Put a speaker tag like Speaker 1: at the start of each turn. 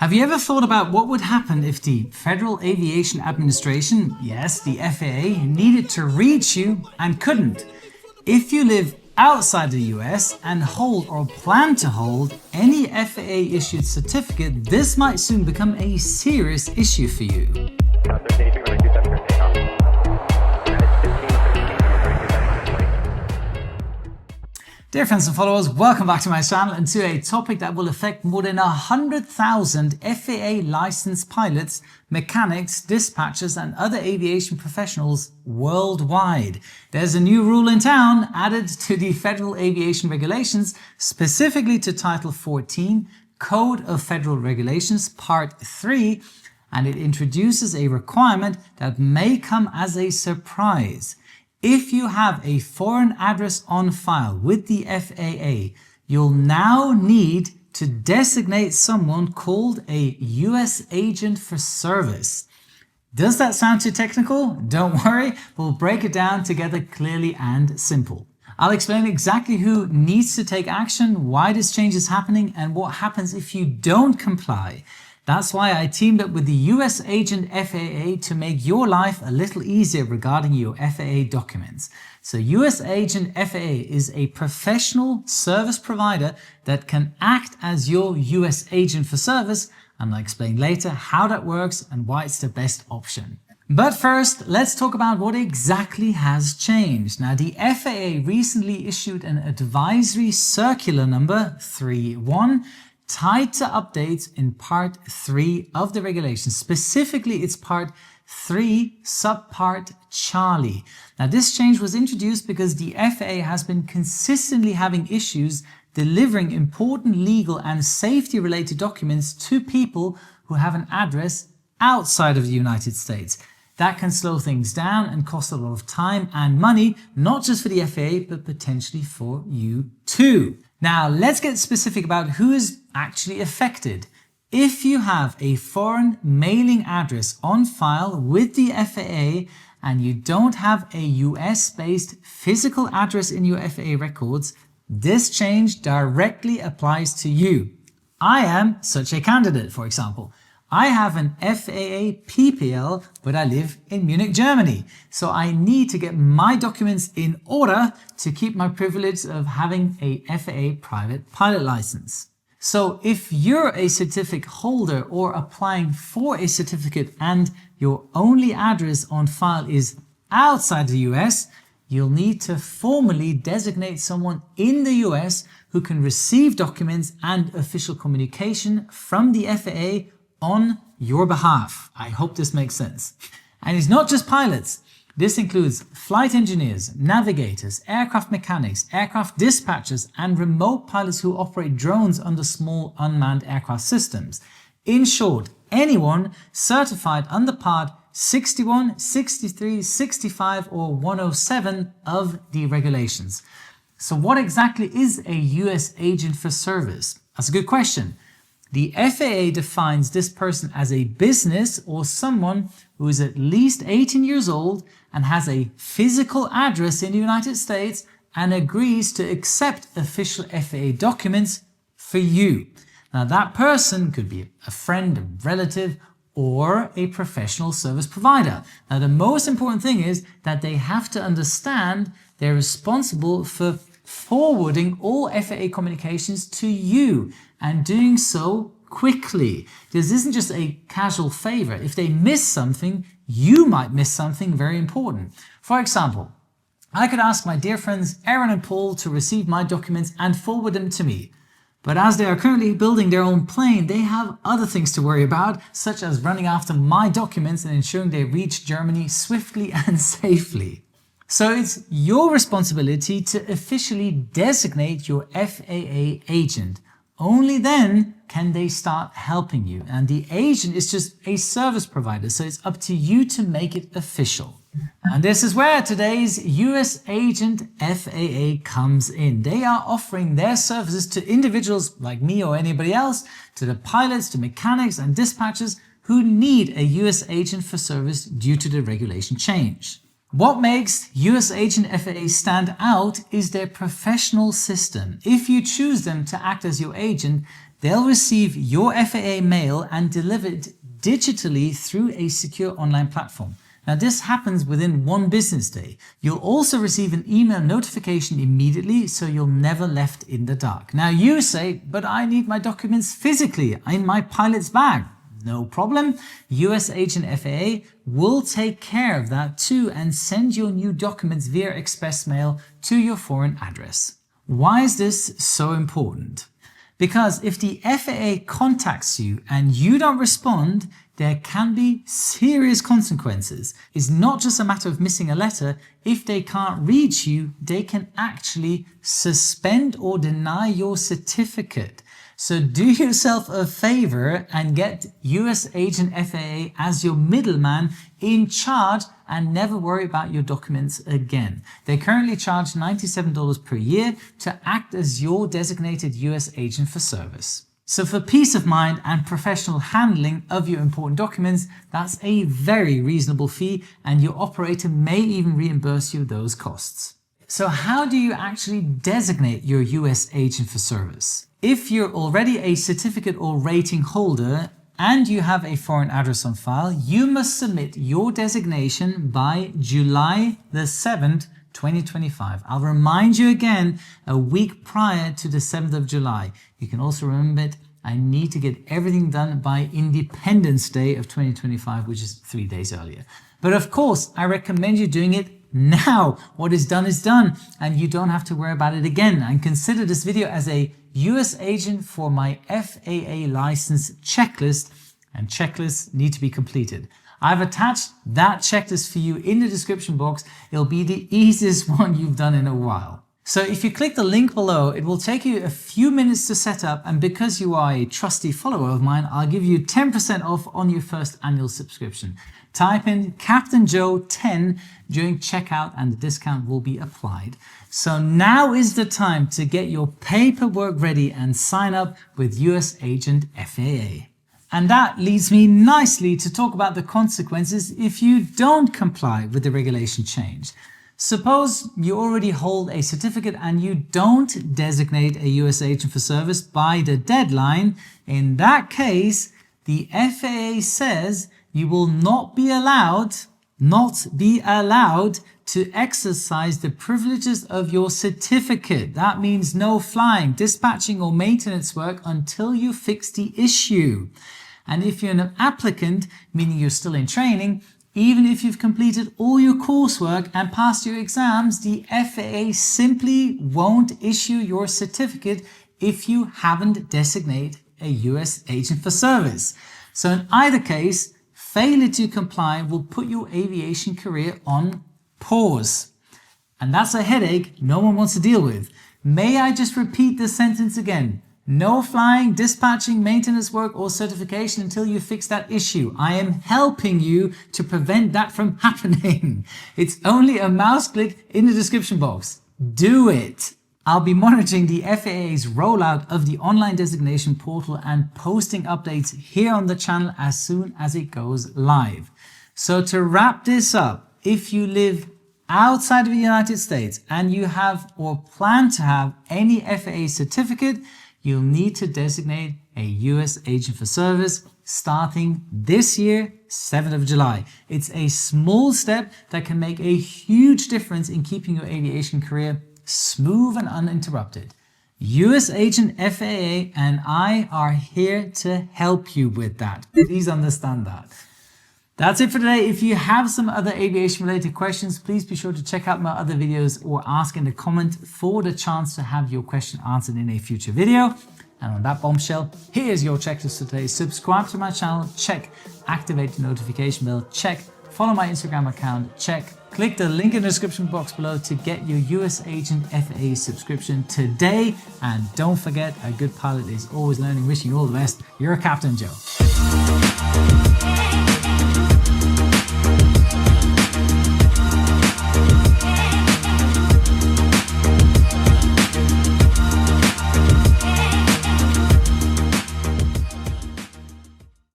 Speaker 1: Have you ever thought about what would happen if the Federal Aviation Administration, yes, the FAA, needed to reach you and couldn't? If you live outside the US and hold or plan to hold any FAA-issued certificate, this might soon become a serious issue for you. Dear friends and followers, welcome back to my channel and to a topic that will affect more than 100,000 FAA licensed pilots, mechanics, dispatchers and other aviation professionals worldwide. There's a new rule in town added to the Federal Aviation Regulations, specifically to Title 14, Code of Federal Regulations, Part 3, and it introduces a requirement that may come as a surprise. If you have a foreign address on file with the FAA, you'll now need to designate someone called a U.S. Agent for Service. Does that sound too technical? Don't worry, we'll break it down together clearly and simple. I'll explain exactly who needs to take action, why this change is happening, and what happens if you don't comply. That's why I teamed up with the U.S. Agent FAA to make your life a little easier regarding your FAA documents. So U.S. Agent FAA is a professional service provider that can act as your U.S. Agent for Service, and I'll explain later how that works and why it's the best option. But first, let's talk about what exactly has changed. Now, the FAA recently issued an advisory circular number 31 tied to updates in Part 3 of the regulations. Specifically, it's Part 3, Subpart Charlie. Now, this change was introduced because the FAA has been consistently having issues delivering important legal and safety-related documents to people who have an address outside of the United States. That can slow things down and cost a lot of time and money, not just for the FAA, but potentially for you too. Now, let's get specific about who is actually affected. If you have a foreign mailing address on file with the FAA and you don't have a US-based physical address in your FAA records, this change directly applies to you. I am such a candidate, for example. I have an FAA PPL, but I live in Munich, Germany. So I need to get my documents in order to keep my privilege of having a FAA private pilot license. So if you're a certificate holder or applying for a certificate and your only address on file is outside the US, you'll need to formally designate someone in the US who can receive documents and official communication from the FAA on your behalf. I hope this makes sense. And it's not just pilots. This includes flight engineers, navigators, aircraft mechanics, aircraft dispatchers, and remote pilots who operate drones under small unmanned aircraft systems. In short, anyone certified under Part 61, 63, 65, or 107 of the regulations. So what exactly is a U.S. Agent for Service? That's a good question. The FAA defines this person as a business or someone who is at least 18 years old and has a physical address in the United States and agrees to accept official FAA documents for you. Now, that person could be a friend, a relative, or a professional service provider. Now, the most important thing is that they have to understand they're responsible for forwarding all FAA communications to you and doing so quickly. This isn't just a casual favor. If they miss something, you might miss something very important. For example, I could ask my dear friends Aaron and Paul to receive my documents and forward them to me. But as they are currently building their own plane, they have other things to worry about, such as running after my documents and ensuring they reach Germany swiftly and safely. So it's your responsibility to officially designate your FAA agent. Only then can they start helping you. And the agent is just a service provider, so it's up to you to make it official. And this is where today's U.S. Agent FAA comes in. They are offering their services to individuals like me or anybody else, to the pilots, to mechanics and dispatchers who need a U.S. Agent for Service due to the regulation change. What makes U.S. Agent FAA stand out is their professional system. If you choose them to act as your agent, They'll receive your FAA mail and deliver it digitally through a secure online platform. Now, this happens within 1 business day. You'll also receive an email notification immediately, so you're never left in the dark. Now, you say, but I need my documents physically in my pilot's bag. No problem. U.S. Agent FAA will take care of that too and send your new documents via express mail to your foreign address. Why is this so important? Because if the FAA contacts you and you don't respond, there can be serious consequences. It's not just a matter of missing a letter. If they can't reach you, they can actually suspend or deny your certificate. So do yourself a favor and get U.S. Agent FAA as your middleman in charge and never worry about your documents again. They currently charge $97 per year to act as your designated U.S. agent for service. So for peace of mind and professional handling of your important documents, that's a very reasonable fee, and your operator may even reimburse you those costs. So how do you actually designate your U.S. agent for service? If you're already a certificate or rating holder and you have a foreign address on file, you must submit your designation by July the 7th, 2025. I'll remind you again, a week prior to the 7th of July. You can also remember it. I need to get everything done by Independence Day of 2025, which is 3 days earlier. But of course, I recommend you doing it now. What is done, and you don't have to worry about it again. And consider this video as a U.S. agent for my FAA license checklist, and checklists need to be completed. I've attached that checklist for you in the description box. It'll be the easiest one you've done in a while. So if you click the link below, it will take you a few minutes to set up, and because you are a trusty follower of mine, I'll give you 10% off on your first annual subscription. Type in Captain Joe 10 during checkout and the discount will be applied. So now is the time to get your paperwork ready and sign up with U.S. Agent FAA. And that leads me nicely to talk about the consequences if you don't comply with the regulation change. Suppose you already hold a certificate and you don't designate a U.S. agent for service by the deadline. In that case, the FAA says you will not be allowed to exercise the privileges of your certificate. That means no flying, dispatching, or maintenance work until you fix the issue. And if you're an applicant, meaning you're still in training, even if you've completed all your coursework and passed your exams, the FAA simply won't issue your certificate if you haven't designated a U.S. agent for service. So in either case, failure to comply will put your aviation career on pause. And that's a headache no one wants to deal with. May I just repeat this sentence again? No flying, dispatching, maintenance work, or certification until you fix that issue. I am helping you to prevent that from happening. It's only a mouse click in the description box. Do it. I'll be monitoring the FAA's rollout of the online designation portal and posting updates here on the channel as soon as it goes live. So to wrap this up, if you live outside of the United States and you have or plan to have any FAA certificate, you'll need to designate a U.S. agent for service starting this year, 7th of July. It's a small step that can make a huge difference in keeping your aviation career smooth and uninterrupted. U.S. Agent FAA and I are here to help you with that. Please understand that. That's it for today. If you have some other aviation related questions, please be sure to check out my other videos or ask in the comment for the chance to have your question answered in a future video. And on that bombshell, here's your checklist for today. Subscribe to my channel, check. Activate the notification bell, check. Follow my Instagram account, check. Click the link in the description box below to get your U.S. Agent FAA subscription today. And don't forget, a good pilot is always learning. Wishing you all the best. You're Captain Joe.